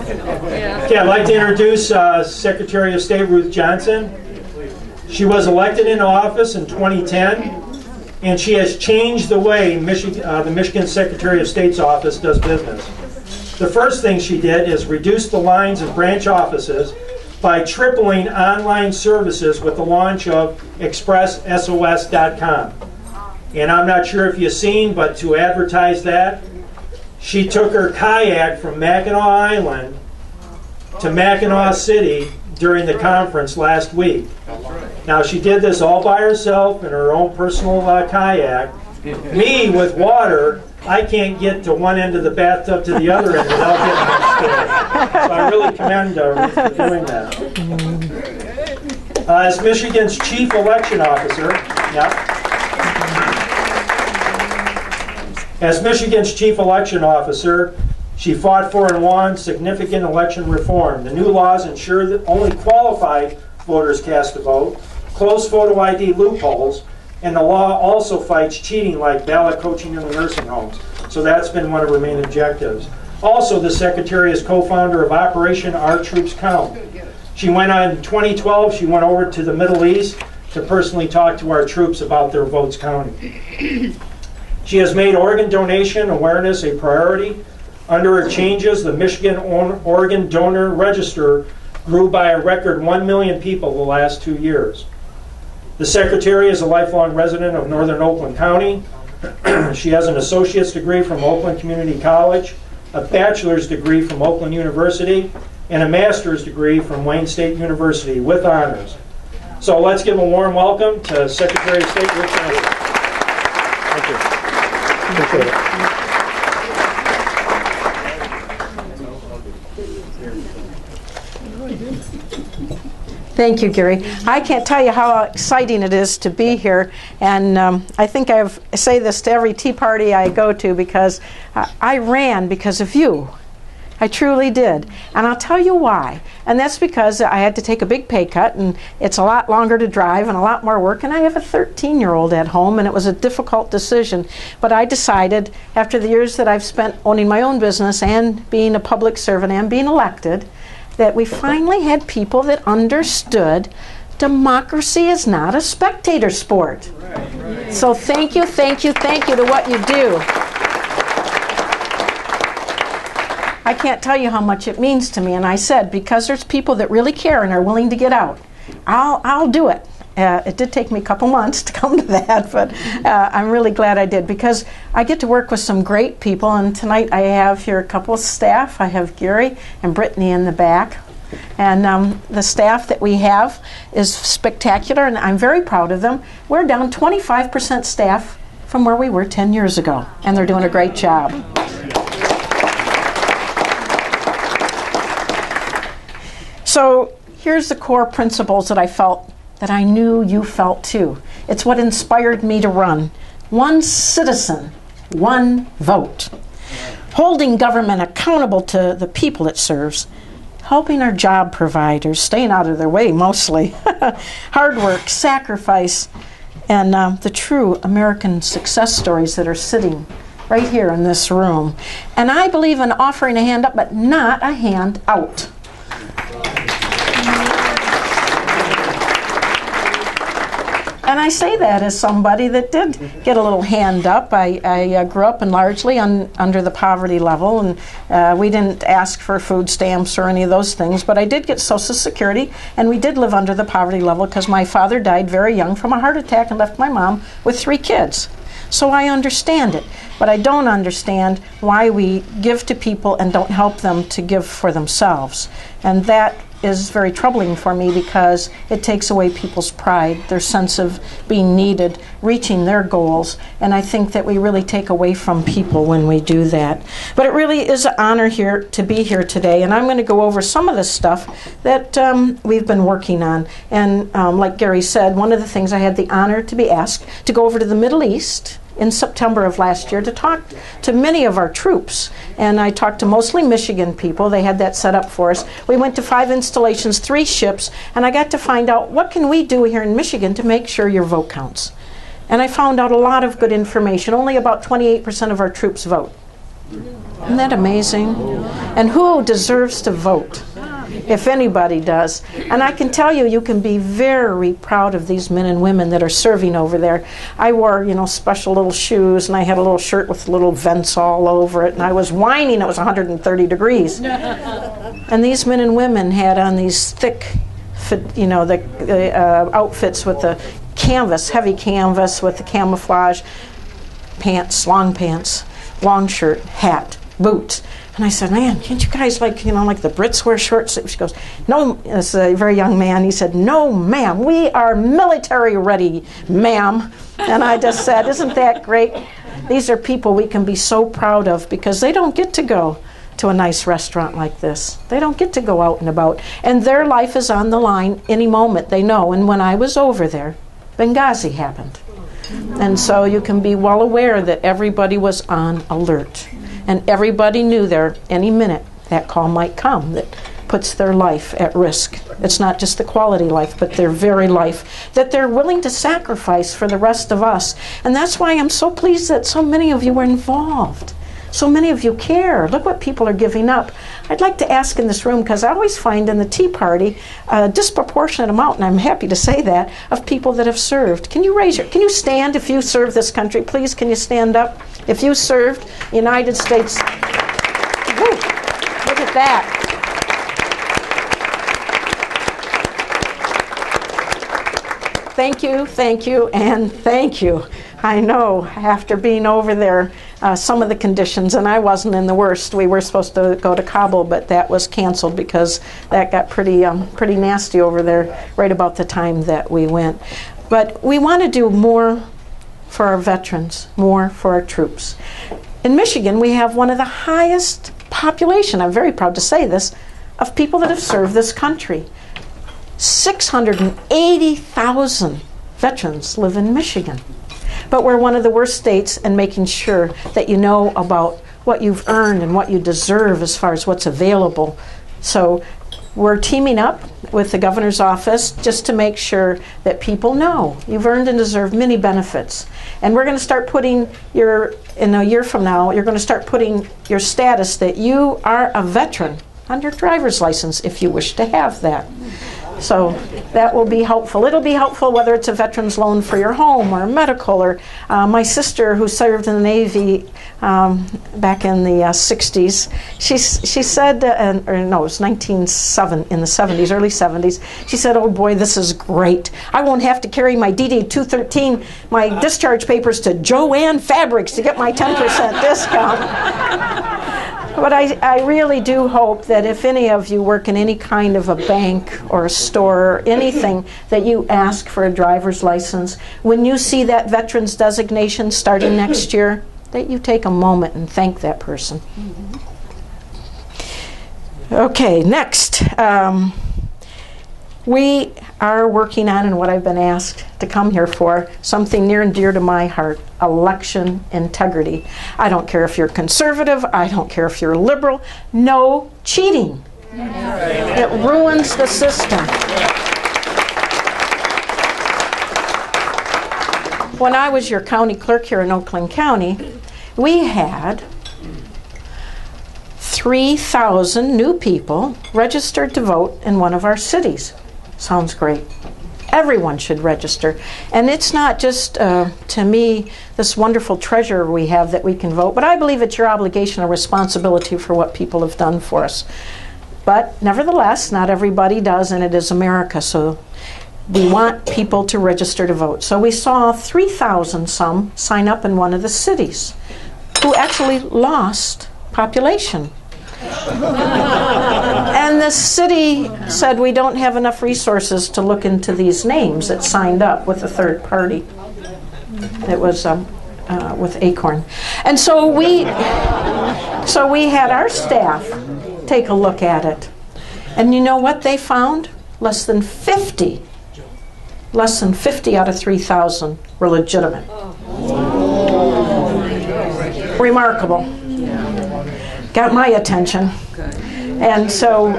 Okay, I'd like to introduce Secretary of State Ruth Johnson. She was elected into office in 2010, and she has changed the way the Michigan Secretary of State's office does business. The first thing she did is reduce the lines in branch offices by tripling online services with the launch of ExpressSOS.com. And I'm not sure if you've seen, but to advertise that, she took her kayak from Mackinac Island to Mackinac City during the conference last week. Now, she did this all by herself in her own personal kayak. Me, with water, I can't get to one end of the bathtub to the other end without getting scared. So I really commend Ruth for doing that. As Michigan's Chief Election Officer, As Michigan's Chief Election Officer, she fought for and won significant election reform. The new laws ensure that only qualified voters cast a vote, close photo ID loopholes, and the law also fights cheating like ballot coaching in the nursing homes. So that's been one of her main objectives. Also, the Secretary is co-founder of Operation Our Troops Count. She went on in 2012, she went over to the Middle East to personally talk to our troops about their votes counting. She has made organ donation awareness a priority. Under her changes, the Michigan Organ Donor Register grew by a record 1 million people the last 2 years. The Secretary is a lifelong resident of Northern Oakland County. She has an associate's degree from Oakland Community College, a bachelor's degree from Oakland University, and a master's degree from Wayne State University with honors. So let's give a warm welcome to Secretary of State Ruth Johnson. Thank you. Appreciate it. Thank you, Gary. I can't tell you how exciting it is to be here, and I think I say this to every tea party I go to because I ran because of you. I truly did. And I'll tell you why. And that's because I had to take a big pay cut, and it's a lot longer to drive and a lot more work, and I have a 13-year-old at home, and it was a difficult decision. But I decided, after the years that I've spent owning my own business and being a public servant and being elected, that we finally had people that understood democracy is not a spectator sport. Right. So thank you to what you do. I can't tell you how much it means to me, and I said, because there's people that really care and are willing to get out, I'll do it. It did take me a couple months to come to that, but I'm really glad I did, because I get to work with some great people, and tonight I have here a couple of staff. I have Gary and Brittany in the back, and the staff that we have is spectacular, and I'm very proud of them. We're down 25% staff from where we were 10 years ago, and they're doing a great job. So here's the core principles that I felt, that I knew you felt too. It's what inspired me to run. One citizen, one vote. Holding government accountable to the people it serves. Helping our job providers, staying out of their way mostly. Hard work, sacrifice, and the true American success stories that are sitting right here in this room. And I believe in offering a hand up, but not a hand out. And I say that as somebody that did get a little hand up. I grew up largely under the poverty level, and we didn't ask for food stamps or any of those things, but I did get Social Security, and we did live under the poverty level because my father died very young from a heart attack and left my mom with 3 kids. So I understand it, but I don't understand why we give to people and don't help them to give for themselves. And that is very troubling for me because it takes away people's pride, their sense of being needed, reaching their goals, and I think that we really take away from people when we do that. But it really is an honor here to be here today, and I'm going to go over some of the stuff that we've been working on. And like Gary said, one of the things I had the honor to be asked to go over to the Middle East in September of last year to talk to many of our troops. And I talked to mostly Michigan people. They had that set up for us. We went to 5 installations, 3 ships, and I got to find out what can we do here in Michigan to make sure your vote counts. And I found out a lot of good information. Only about 28% of our troops vote. Isn't that amazing? And who deserves to vote? If anybody does. And I can tell you, you can be very proud of these men and women that are serving over there. I wore, special little shoes, and I had a little shirt with little vents all over it, and I was whining it was 130 degrees. And these men and women had on these thick, the outfits with the canvas, heavy canvas with the camouflage pants, long shirt, hat, boots. And I said, man, can't you guys like the Brits wear shorts? She goes, no, this is a very young man. He said, no, ma'am, we are military ready, ma'am. And I just said, isn't that great? These are people we can be so proud of because they don't get to go to a nice restaurant like this. They don't get to go out and about. And their life is on the line any moment, they know. And when I was over there, Benghazi happened. And so you can be well aware that everybody was on alert. And everybody knew there any minute that call might come that puts their life at risk. It's not just the quality life, but their very life that they're willing to sacrifice for the rest of us. And that's why I'm so pleased that so many of you were involved. So many of you care. Look what people are giving up. I'd like to ask in this room, because I always find in the Tea Party a disproportionate amount, and I'm happy to say that, of people that have served. Can you stand if you serve this country? Please, can you stand up? If you served United States. Woo, look at that. Thank you, and thank you. I know, after being over there, some of the conditions, and I wasn't in the worst. We were supposed to go to Kabul, but that was canceled because that got pretty nasty over there right about the time that we went. But we want to do more for our veterans, more for our troops. In Michigan, we have one of the highest population, I'm very proud to say this, of people that have served this country. 680,000 veterans live in Michigan. But we're one of the worst states in making sure that you know about what you've earned and what you deserve as far as what's available. So we're teaming up with the governor's office just to make sure that people know you've earned and deserved many benefits. And we're going to start putting in a year from now, you're going to start putting your status that you are a veteran on your driver's license if you wish to have that. So that will be helpful. It'll be helpful whether it's a veteran's loan for your home or medical, or my sister who served in the Navy back in the 60s, she said, it was in the 70s, early 70s, she said, oh boy, this is great. I won't have to carry my DD-213, my discharge papers to Joanne Fabrics to get my 10% discount. But I really do hope that if any of you work in any kind of a bank or a store or anything, that you ask for a driver's license. When you see that veteran's designation starting next year, that you take a moment and thank that person. Okay, next. We are working on, and what I've been asked to come here for, something near and dear to my heart, election integrity. I don't care if you're conservative, I don't care if you're liberal, no cheating. It ruins the system. When I was your county clerk here in Oakland County, we had 3,000 new people registered to vote in one of our cities. Sounds great. Everyone should register. And it's not just, to me, this wonderful treasure we have that we can vote, but I believe it's your obligation and responsibility for what people have done for us. But nevertheless, not everybody does, and it is America, so we want people to register to vote. So we saw 3,000 some sign up in one of the cities who actually lost population. And the city said, we don't have enough resources to look into these names that signed up with a third party. It was with Acorn. And so we had our staff take a look at it. And you know what they found? Less than 50 out of 3,000 were legitimate. Remarkable. Got my attention. And so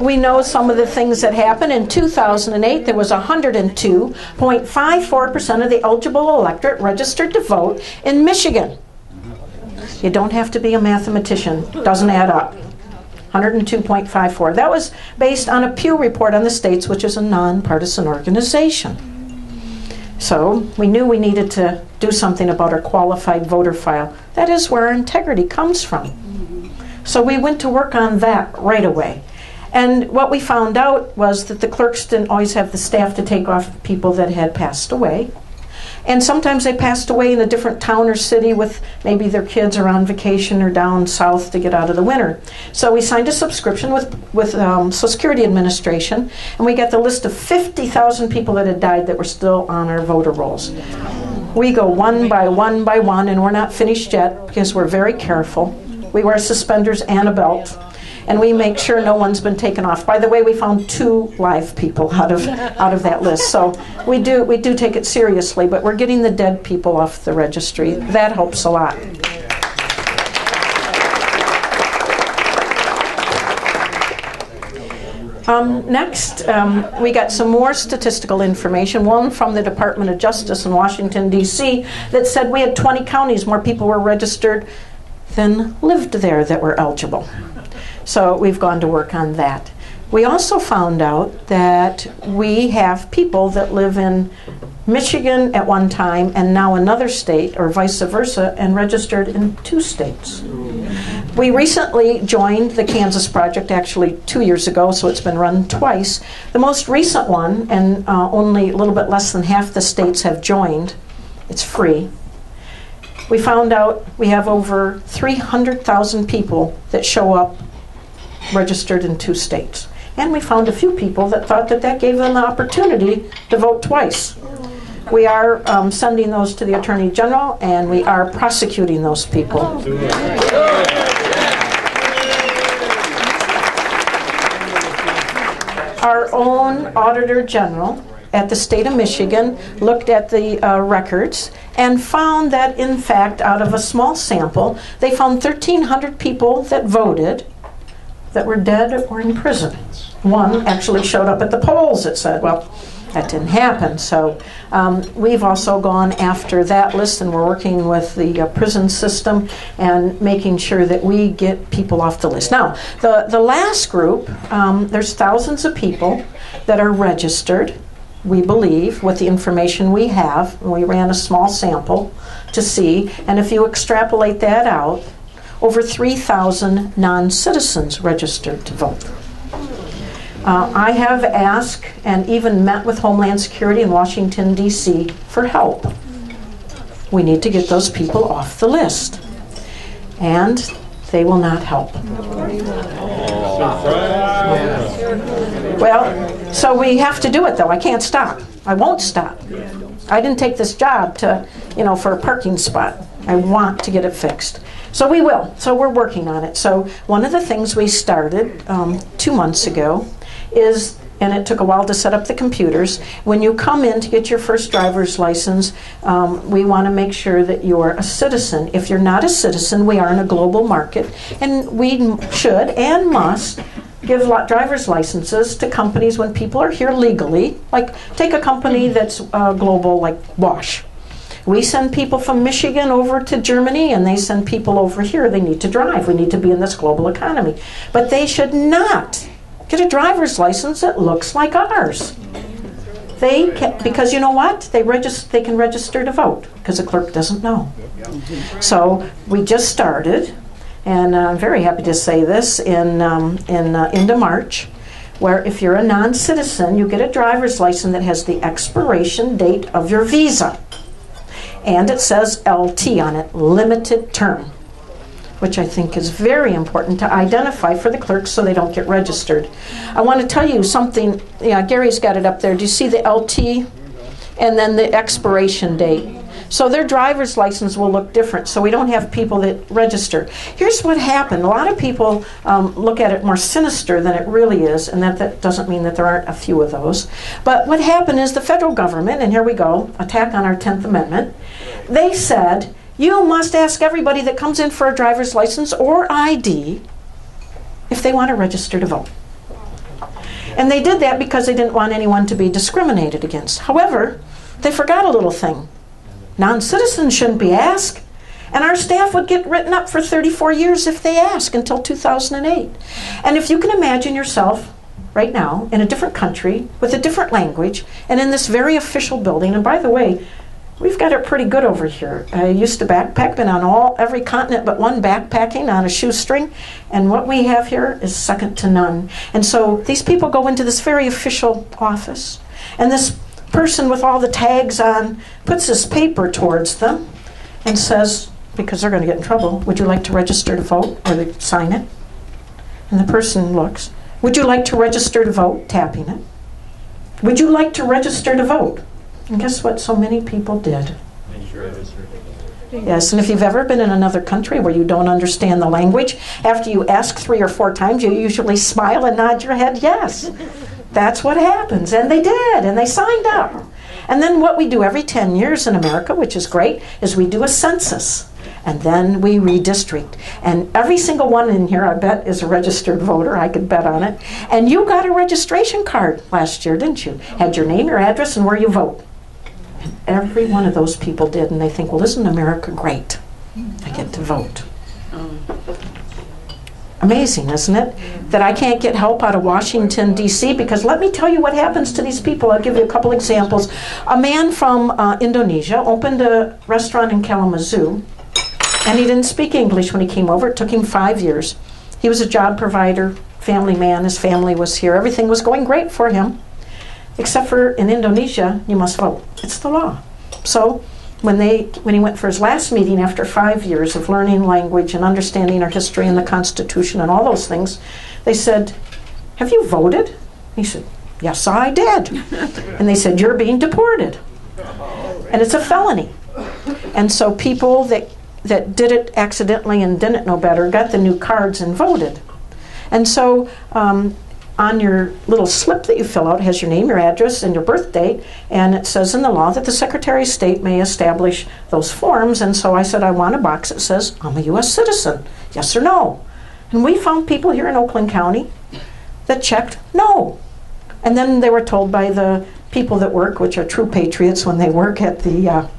we know some of the things that happened. In 2008, there was 102.54% of the eligible electorate registered to vote in Michigan. You don't have to be a mathematician. Doesn't add up. 102.54. That was based on a Pew report on the states, which is a nonpartisan organization. So we knew we needed to do something about our qualified voter file. That is where our integrity comes from. So we went to work on that right away. And what we found out was that the clerks didn't always have the staff to take off people that had passed away. And sometimes they passed away in a different town or city with maybe their kids are on vacation or down south to get out of the winter. So we signed a subscription with Social Security Administration, and we got the list of 50,000 people that had died that were still on our voter rolls. We go one by one by one, and we're not finished yet because we're very careful. We wear suspenders and a belt, and we make sure no one's been taken off. By the way, we found 2 live people out of that list. So we do take it seriously, but we're getting the dead people off the registry. That helps a lot. Next, we got some more statistical information, one from the Department of Justice in Washington, D.C., that said we had 20 counties more people were registered than lived there that were eligible. So we've gone to work on that. We also found out that we have people that live in Michigan at one time and now another state, or vice versa, and registered in 2 states. We recently joined the Kansas Project, actually 2 years ago, so it's been run twice. The most recent one, and only a little bit less than half the states have joined. It's free. We found out we have over 300,000 people that show up registered in 2 states. And we found a few people that thought that gave them the opportunity to vote twice. We are sending those to the Attorney General, and we are prosecuting those people. Our own Auditor General at the state of Michigan looked at the records and found that, in fact, out of a small sample, they found 1,300 people that voted that were dead or in prison. One actually showed up at the polls, it said. Well, that didn't happen. So we've also gone after that list, and we're working with the prison system and making sure that we get people off the list. Now, the last group, there's thousands of people that are registered, we believe, with the information we have. We ran a small sample to see, and if you extrapolate that out, over 3,000 non-citizens registered to vote. I have asked and even met with Homeland Security in Washington, D.C. for help. We need to get those people off the list. And they will not help. Well, so we have to do it, though. I can't stop. I won't stop. I didn't take this job to, for a parking spot. I want to get it fixed. So we will. So we're working on it. So one of the things we started 2 months ago is, and it took a while to set up the computers, when you come in to get your first driver's license, we want to make sure that you're a citizen. If you're not a citizen, we are in a global market, and we should and must give driver's licenses to companies when people are here legally. Like, take a company that's global, like Bosch. We send people from Michigan over to Germany, and they send people over here. They need to drive. We need to be in this global economy. But they should not get a driver's license that looks like ours. They can, because you know what? They can register to vote because the clerk doesn't know. So we just started, and I'm very happy to say this, into March, where if you're a non-citizen, you get a driver's license that has the expiration date of your visa. And it says LT on it, limited term, which I think is very important to identify for the clerks so they don't get registered. I want to tell you something. Gary's got it up there. Do you see the LT and then the expiration date? So their driver's license will look different, so we don't have people that register. Here's what happened. A lot of people look at it more sinister than it really is, and that doesn't mean that there aren't a few of those. But what happened is the federal government, and here we go, attack on our 10th Amendment, they said, you must ask everybody that comes in for a driver's license or ID if they want to register to vote. And they did that because they didn't want anyone to be discriminated against. However, they forgot a little thing. Non-citizens shouldn't be asked, And our staff would get written up for 34 years if they ask, until 2008. And if you can imagine yourself right now in a different country with a different language and in this very official building, and by the way, we've got it pretty good over here. I used to backpack, been on every continent but one, backpacking on a shoestring, and what we have here is second to none. And so these people go into this very official office, and this person with all the tags on puts this paper towards them and says, because they're going to get in trouble, would you like to register to vote? Or they sign it. And the person looks, would you like to register to vote? Tapping it. Would you like to register to vote? And guess what so many people did? Yes, and if you've ever been in another country where you don't understand the language, after you ask 3 or 4 times, you usually smile and nod your head yes. That's what happens. And they did, and they signed up. And then what we do every 10 years in America, which is great, is we do a census. And then we redistrict. And every single one in here, I bet, is a registered voter. I could bet on it. And you got a registration card last year, didn't you? Had your name, your address, and where you vote. And every one of those people did. And they think, well, isn't America great? I get to vote. Amazing, isn't it? That I can't get help out of Washington, D.C., because let me tell you what happens to these people. I'll give you a couple examples. A man from Indonesia opened a restaurant in Kalamazoo, and he didn't speak English when he came over. It took him 5 years. He was a job provider, family man. His family was here. Everything was going great for him, except for in Indonesia, you must vote. It's the law. So when he went for his last meeting after 5 years of learning language and understanding our history and the Constitution and all those things, they said, have you voted? He said, yes, I did. And they said, you're being deported. And it's a felony. And so people that did it accidentally and didn't know better got the new cards and voted. And so on your little slip that you fill out has your name, your address, and your birth date, and it says in the law that the Secretary of State may establish those forms. And so I said, I want a box that says, I'm a U.S. citizen, yes or no. And we found people here in Oakland County that checked no. And then they were told by the people that work, which are true patriots when they work at the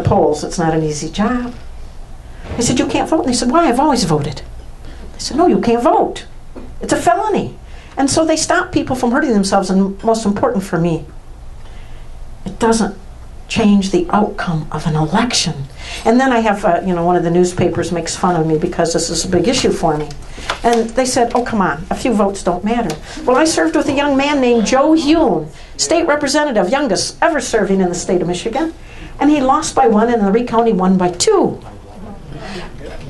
polls, it's not an easy job. I said, you can't vote? And they said, why? I've always voted. I said, no, you can't vote. It's a felony. And so they stop people from hurting themselves, and most important for me, it doesn't change the outcome of an election. And then I have, one of the newspapers makes fun of me because this is a big issue for me. And they said, oh, come on, a few votes don't matter. Well, I served with a young man named Joe Hune, state representative, youngest ever serving in the state of Michigan. And he lost by 1, and the Lee County won by 2.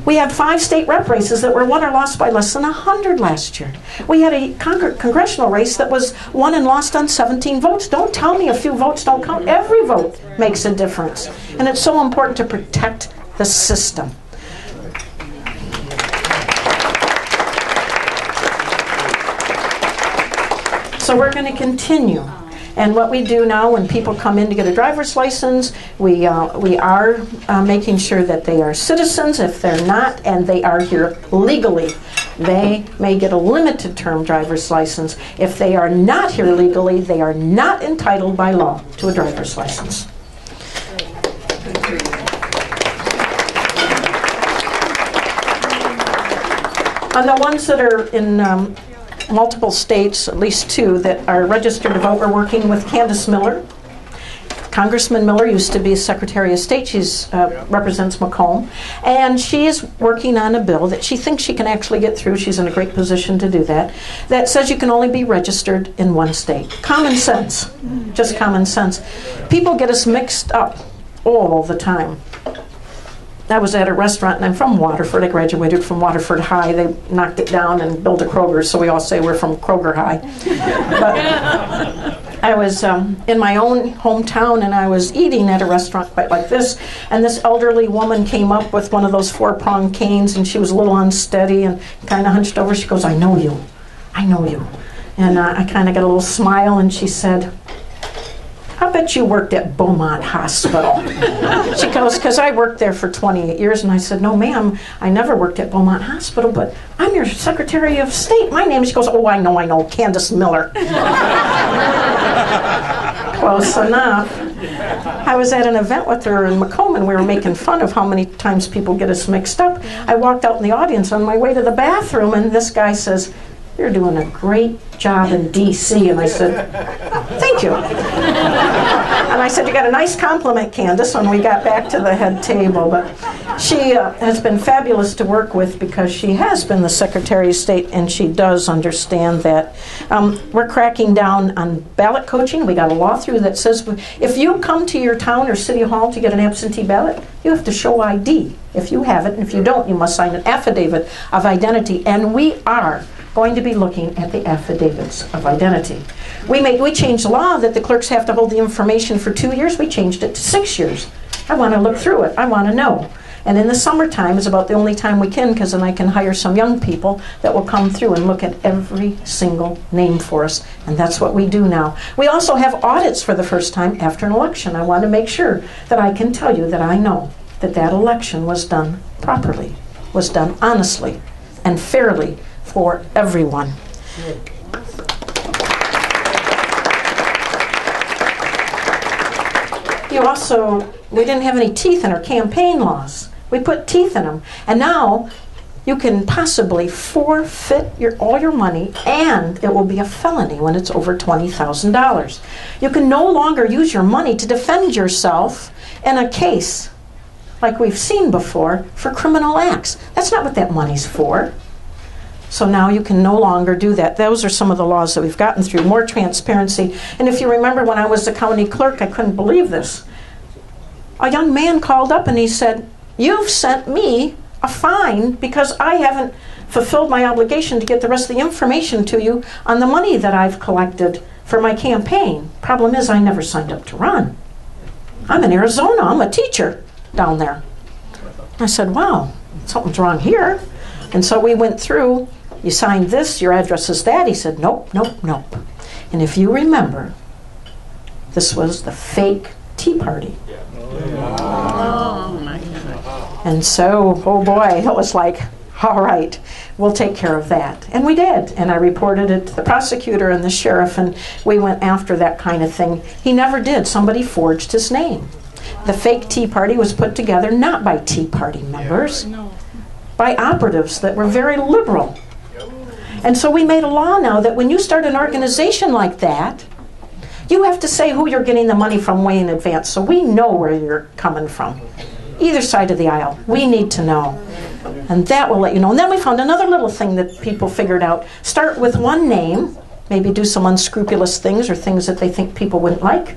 We had 5 state rep races that were won or lost by less than 100 last year. We had a congressional race that was won and lost on 17 votes. Don't tell me a few votes don't count. Every vote makes a difference. And it's so important to protect the system. So we're going to continue. And what we do now when people come in to get a driver's license, we are making sure that they are citizens. If they're not and they are here legally, they may get a limited term driver's license. If they are not here legally, they are not entitled by law to a driver's license. On the ones that are in multiple states, at least 2, that are registered to vote, we're working with Candace Miller. Congressman Miller used to be Secretary of State. She represents Macomb. And she is working on a bill that she thinks she can actually get through. She's in a great position to do that. That says you can only be registered in 1 state. Common sense. Just common sense. People get us mixed up all the time. I was at a restaurant, and I'm from Waterford. I graduated from Waterford High. They knocked it down and built a Kroger, so we all say we're from Kroger High. But I was in my own hometown, and I was eating at a restaurant quite like this, and this elderly woman came up with one of those 4-pronged canes, and she was a little unsteady and kind of hunched over. She goes, I know you. I know you. And I kind of got a little smile, and she said, I bet you worked at Beaumont Hospital. She goes, because I worked there for 28 years. And I said, no, ma'am, I never worked at Beaumont Hospital, but I'm your Secretary of State. My name is, she goes, oh, I know, Candace Miller. Close enough. I was at an event with her in Macomb, and we were making fun of how many times people get us mixed up. I walked out in the audience on my way to the bathroom, and this guy says, "You're doing a great job in D.C." And I said, "Thank you." And I said, "You got a nice compliment, Candace," when we got back to the head table. But she has been fabulous to work with because she has been the Secretary of State, and she does understand that. We're cracking down on ballot coaching. We got a law through that says if you come to your town or city hall to get an absentee ballot, you have to show ID. If you have it, and if you don't, you must sign an affidavit of identity. And we are going to be looking at the affidavits of identity. We changed the law that the clerks have to hold the information for 2 years. We changed it to 6 years. I want to look through it. I want to know. And in the summertime is about the only time we can, because then I can hire some young people that will come through and look at every single name for us. And that's what we do now. We also have audits for the first time after an election. I want to make sure that I can tell you that I know that that election was done properly, was done honestly and fairly for everyone. We didn't have any teeth in our campaign laws. We put teeth in them. And now you can possibly forfeit all your money, and it will be a felony when it's over $20,000. You can no longer use your money to defend yourself in a case like we've seen before for criminal acts. That's not what that money's for. So now you can no longer do that. Those are some of the laws that we've gotten through. More transparency. And if you remember when I was the county clerk, I couldn't believe this. A young man called up and he said, "You've sent me a fine because I haven't fulfilled my obligation to get the rest of the information to you on the money that I've collected for my campaign. Problem is, I never signed up to run. I'm in Arizona. I'm a teacher down there." I said, "Wow, something's wrong here." And so we went through. "You signed this, your address is that." He said, "Nope, nope, nope." And if you remember, this was the fake Tea Party. Oh my goodness. And so, oh boy, it was like, all right, we'll take care of that. And we did. And I reported it to the prosecutor and the sheriff, and we went after that kind of thing. He never did. Somebody forged his name. The fake Tea Party was put together not by Tea Party members, by operatives that were very liberal. And so we made a law now that when you start an organization like that, you have to say who you're getting the money from way in advance, so we know where you're coming from. Either side of the aisle, we need to know. And that will let you know. And then we found another little thing that people figured out. Start with one name, maybe do some unscrupulous things or things that they think people wouldn't like.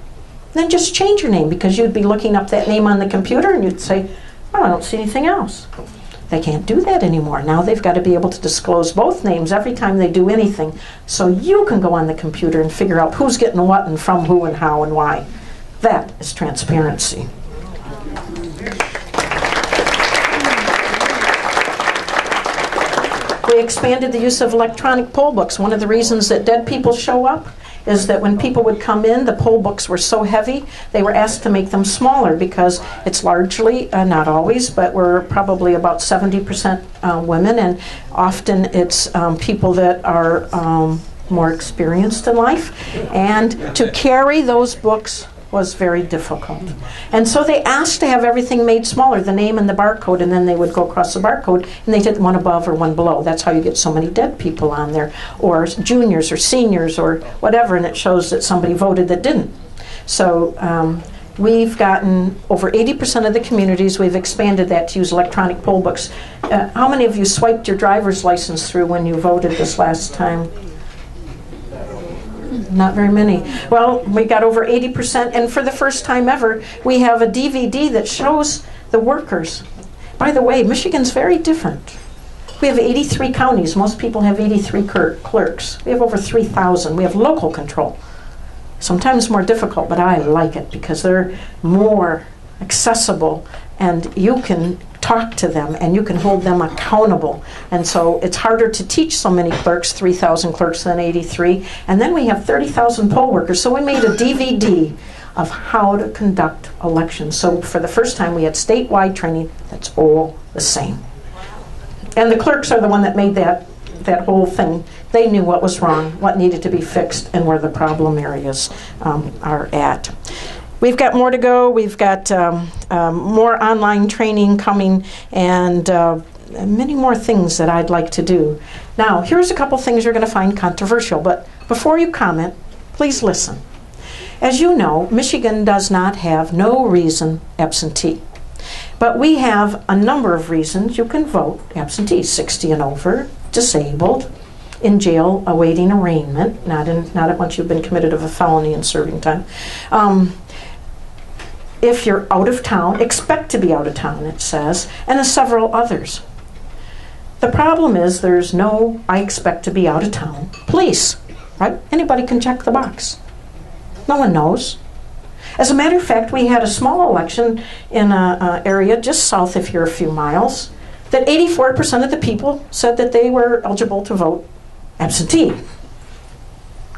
Then just change your name, because you'd be looking up that name on the computer and you'd say, "Oh, I don't see anything else." They can't do that anymore. Now they've got to be able to disclose both names every time they do anything, so you can go on the computer and figure out who's getting what and from who and how and why. That is transparency. We expanded the use of electronic poll books. One of the reasons that dead people show up is that when people would come in, the poll books were so heavy, they were asked to make them smaller, because it's largely, not always, but we're probably about 70% women, and often it's people that are more experienced in life, and to carry those books was very difficult. And so they asked to have everything made smaller, the name and the barcode, and then they would go across the barcode and they did one above or one below. That's how you get so many dead people on there, or juniors or seniors or whatever, and it shows that somebody voted that didn't. So we've gotten over 80% of the communities, we've expanded that to use electronic poll books. How many of you swiped your driver's license through when you voted this last time? Not very many. Well, we got over 80%, and for the first time ever, we have a DVD that shows the workers. By the way, Michigan's very different. We have 83 counties. Most people have 83 clerks. We have over 3,000. We have local control. Sometimes more difficult, but I like it because they're more accessible, and you can talk to them and you can hold them accountable. And so it's harder to teach so many clerks, 3,000 clerks than 83. And then we have 30,000 poll workers. So we made a DVD of how to conduct elections. So for the first time we had statewide training that's all the same. And the clerks are the one that made that whole thing. They knew what was wrong, what needed to be fixed, and where the problem areas are at. We've got more to go. We've got more online training coming, and many more things that I'd like to do. Now, here's a couple things you're going to find controversial, but before you comment, please listen. As you know, Michigan does not have no reason absentee. But we have a number of reasons you can vote absentee: 60 and over, disabled, in jail awaiting arraignment, not once you've been committed of a felony and serving time. If you're out of town, expect to be out of town, it says, and several others. The problem is there's no "I expect to be out of town" police, right? Anybody can check the box. No one knows. As a matter of fact, we had a small election in an area just south of here a few miles that 84% of the people said that they were eligible to vote absentee.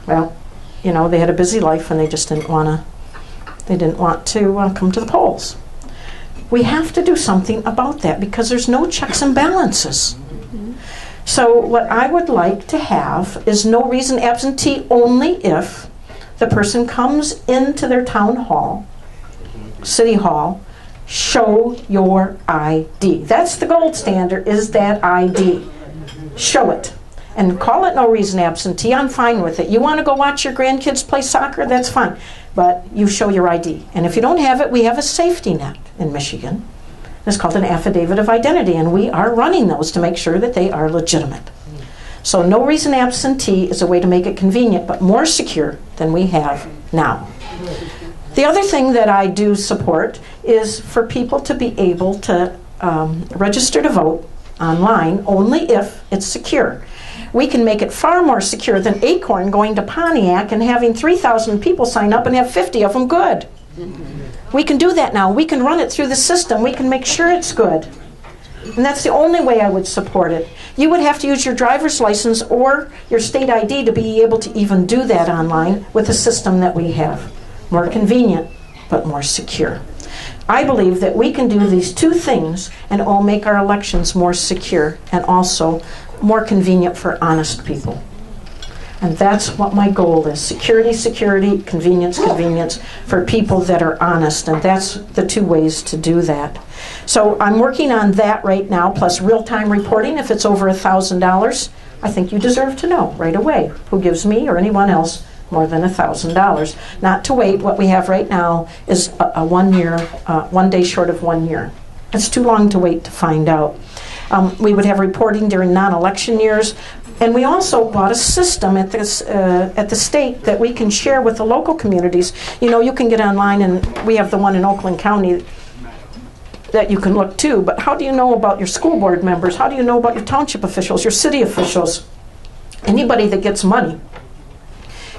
Well, you know, they had a busy life and they just didn't want to come to the polls. We have to do something about that because there's no checks and balances. So what I would like to have is no reason absentee only if the person comes into their town hall, city hall, show your ID. That's the gold standard, is that ID. Show it. And call it no reason absentee, I'm fine with it. You want to go watch your grandkids play soccer, that's fine. But you show your ID. And if you don't have it, we have a safety net in Michigan. It's called an affidavit of identity, and we are running those to make sure that they are legitimate. So no reason absentee is a way to make it convenient, but more secure than we have now. The other thing that I do support is for people to be able to register to vote online only if it's secure. We can make it far more secure than Acorn going to Pontiac and having 3,000 people sign up and have 50 of them good. We can do that now. We can run it through the system. We can make sure it's good. And that's the only way I would support it. You would have to use your driver's license or your state ID to be able to even do that online with the system that we have. More convenient, but more secure. I believe that we can do these two things and all make our elections more secure and also more convenient for honest people. And that's what my goal is. Security, security, convenience, convenience for people that are honest. And that's the two ways to do that. So I'm working on that right now, plus real-time reporting. If it's over $1,000, I think you deserve to know right away who gives me or anyone else more than $1,000. Not to wait. What we have right now is a 1 year, 1 day short of 1 year. It's too long to wait to find out. We would have reporting during non-election years. And we also bought a system at the state that we can share with the local communities. You know, you can get online, and we have the one in Oakland County that you can look to. But how do you know about your school board members? How do you know about your township officials, your city officials? Anybody that gets money.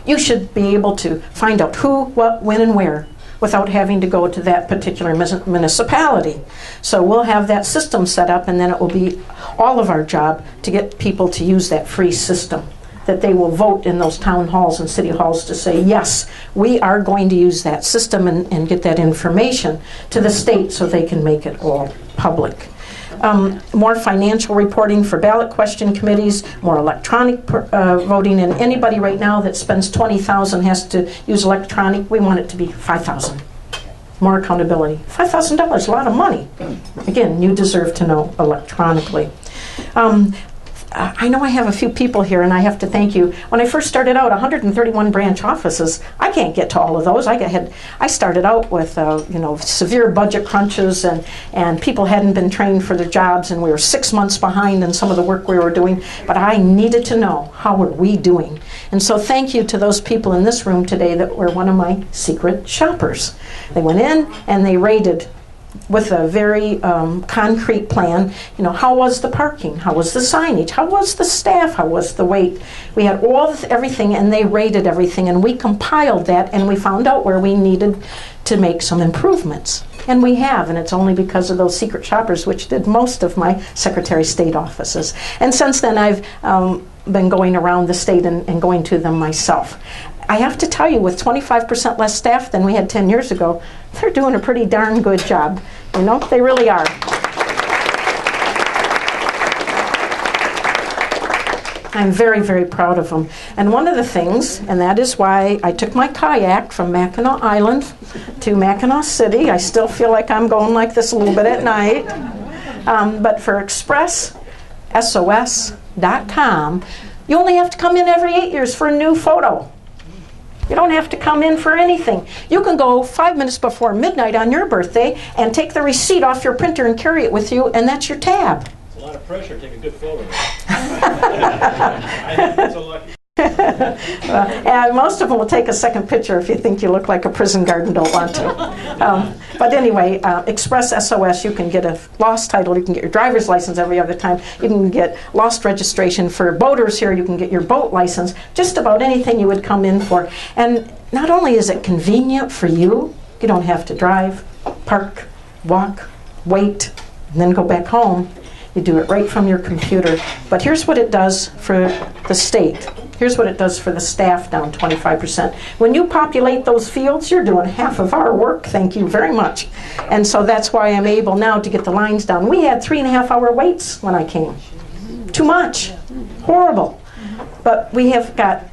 You should be able to find out who, what, when, and where without having to go to that particular municipality. So we'll have that system set up, and then it will be all of our job to get people to use that free system, that they will vote in those town halls and city halls to say, yes, we are going to use that system and get that information to the state so they can make it all public. More financial reporting for ballot question committees, more electronic voting, and anybody right now that spends $20,000 has to use electronic. We want it to be $5,000. More accountability. $5,000, a lot of money. Again, you deserve to know electronically. I know I have a few people here, and I have to thank you. When I first started out, 131 branch offices. I can't get to all of those. I started out with severe budget crunches, and people hadn't been trained for their jobs, and we were 6 months behind in some of the work we were doing. But I needed to know, how are we doing? And so thank you to those people in this room today that were one of my secret shoppers. They went in and they rated with a very concrete plan, how was the parking, how was the signage, how was the staff, how was the wait. We had everything, and they rated everything, and we compiled that, and we found out where we needed to make some improvements. And we have, and it's only because of those secret shoppers, which did most of my Secretary of State offices. And since then, I've been going around the state and going to them myself. I have to tell you, with 25% less staff than we had 10 years ago, they're doing a pretty darn good job. They really are. I'm very, very proud of them. And one of the things, and that is why I took my kayak from Mackinac Island to Mackinac City. I still feel like I'm going like this a little bit at night. But for ExpressSOS.com, you only have to come in every 8 years for a new photo. You don't have to come in for anything. You can go 5 minutes before midnight on your birthday and take the receipt off your printer and carry it with you, and that's your tab. It's a lot of pressure to take a good photo. I think that's so lucky. And most of them will take a second picture if you think you look like a prison guard and don't want to. But anyway, Express SOS, you can get a lost title, you can get your driver's license every other time, you can get lost registration for boaters here, you can get your boat license, just about anything you would come in for. And not only is it convenient for you, you don't have to drive, park, walk, wait, and then go back home. You do it right from your computer. But here's what it does for the state. Here's what it does for the staff, down 25%. When you populate those fields, you're doing half of our work. Thank you very much. And so that's why I'm able now to get the lines down. We had 3.5-hour waits when I came. Too much. Horrible. But we have got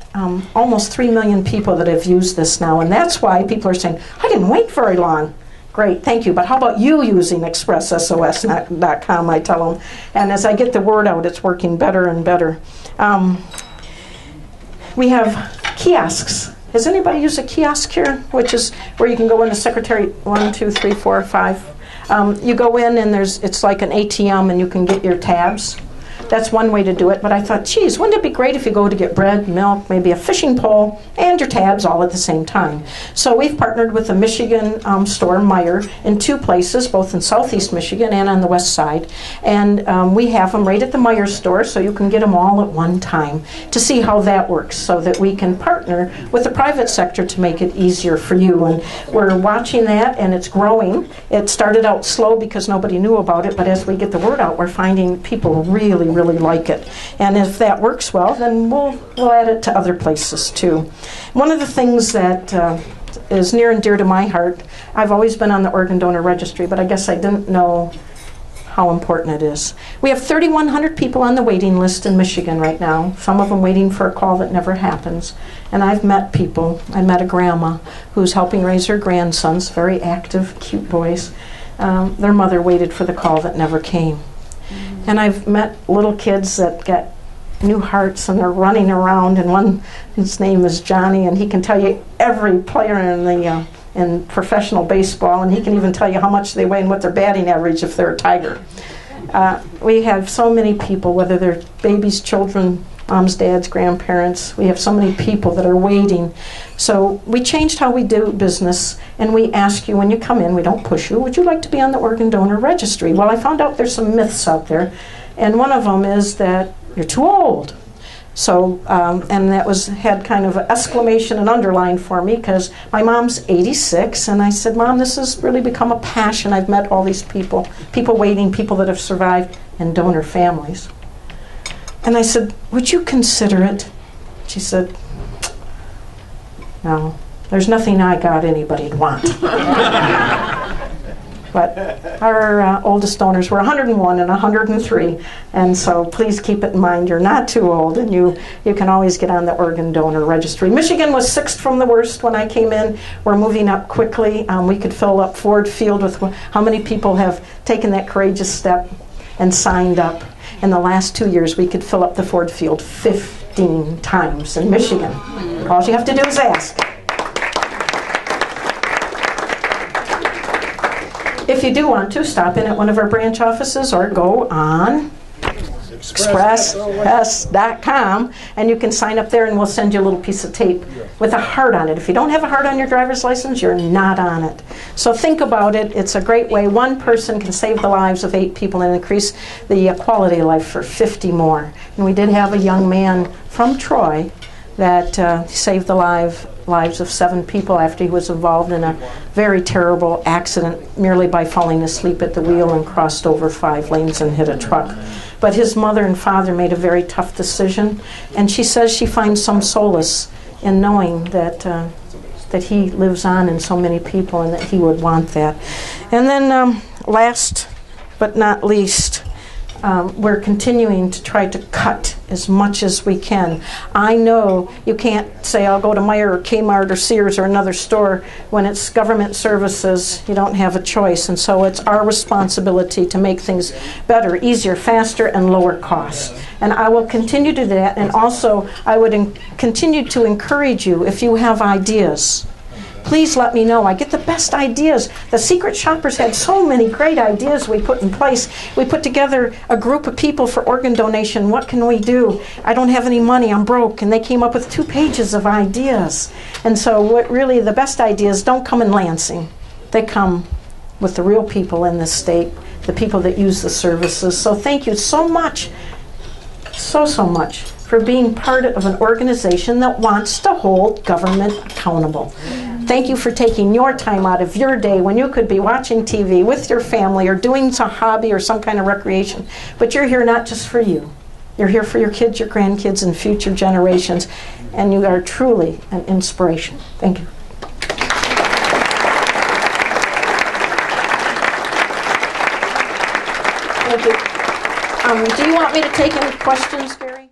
almost 3 million people that have used this now. And that's why people are saying, I didn't wait very long. Great, thank you. But how about you using ExpressSOS.com, I tell them. And as I get the word out, it's working better and better. We have kiosks. Has anybody used a kiosk here? Which is where you can go in the secretary, 1, 2, 3, 4, 5. You go in and it's like an ATM and you can get your tabs. That's one way to do it, but I thought, geez, wouldn't it be great if you go to get bread, milk, maybe a fishing pole, and your tabs all at the same time? So we've partnered with a Michigan store, Meijer, in 2 places, both in southeast Michigan and on the west side. And we have them right at the Meijer store, so you can get them all at one time to see how that works, so that we can partner with the private sector to make it easier for you. And we're watching that, and it's growing. It started out slow because nobody knew about it, but as we get the word out, we're finding people really like it. And if that works well, then we'll add it to other places too. One of the things that is near and dear to my heart, I've always been on the organ donor registry, but I guess I didn't know how important it is. We have 3,100 people on the waiting list in Michigan right now, some of them waiting for a call that never happens. And I've met people. I met a grandma who's helping raise her grandsons, very active, cute boys. Their mother waited for the call that never came. And I've met little kids that get new hearts and they're running around, and one, his name is Johnny, and he can tell you every player in professional baseball, and he can even tell you how much they weigh and what their batting average if they're a Tiger. We have so many people, whether they're babies, children, moms, dads, grandparents. We have so many people that are waiting. So we changed how we do business, and we ask you when you come in, we don't push you, would you like to be on the organ donor registry? Well, I found out there's some myths out there, and one of them is that you're too old. So, and that had kind of an exclamation and underline for me, because my mom's 86, and I said, Mom, this has really become a passion. I've met all these people waiting, people that have survived, and donor families. And I said, would you consider it? She said, no, there's nothing I got anybody'd want. But our oldest donors were 101 and 103, and so please keep it in mind, you're not too old, and you can always get on the organ donor registry. Michigan was 6th from the worst when I came in. We're moving up quickly. We could fill up Ford Field with how many people have taken that courageous step and signed up. In the last 2 years, we could fill up the Ford Field 15 times in Michigan. All you have to do is ask. If you do want to, stop in at one of our branch offices or go on ExpressSOS.com, and you can sign up there, and we'll send you a little piece of tape with a heart on it. If you don't have a heart on your driver's license, you're not on it. So think about it. It's a great way. One person can save the lives of 8 people and increase the quality of life for 50 more. And we did have a young man from Troy that saved the lives of 7 people after he was involved in a very terrible accident merely by falling asleep at the wheel and crossed over 5 lanes and hit a truck. But his mother and father made a very tough decision, and she says she finds some solace in knowing that that he lives on in so many people and that he would want that. And then last but not least, we're continuing to try to cut as much as we can. I know you can't say, I'll go to Meijer or Kmart or Sears or another store. When it's government services, you don't have a choice. And so it's our responsibility to make things better, easier, faster, and lower cost. And I will continue to do that. And also, I would continue to encourage you, if you have ideas, please let me know. I get the best ideas. The Secret Shoppers had so many great ideas we put in place. We put together a group of people for organ donation. What can we do? I don't have any money. I'm broke. And they came up with 2 pages of ideas. And so what really the best ideas don't come in Lansing. They come with the real people in this state, the people that use the services. So thank you so much, so much, for being part of an organization that wants to hold government accountable. Thank you for taking your time out of your day when you could be watching TV with your family or doing some hobby or some kind of recreation. But you're here not just for you. You're here for your kids, your grandkids, and future generations. And you are truly an inspiration. Thank you. Thank you. Do you want me to take any questions, Gary?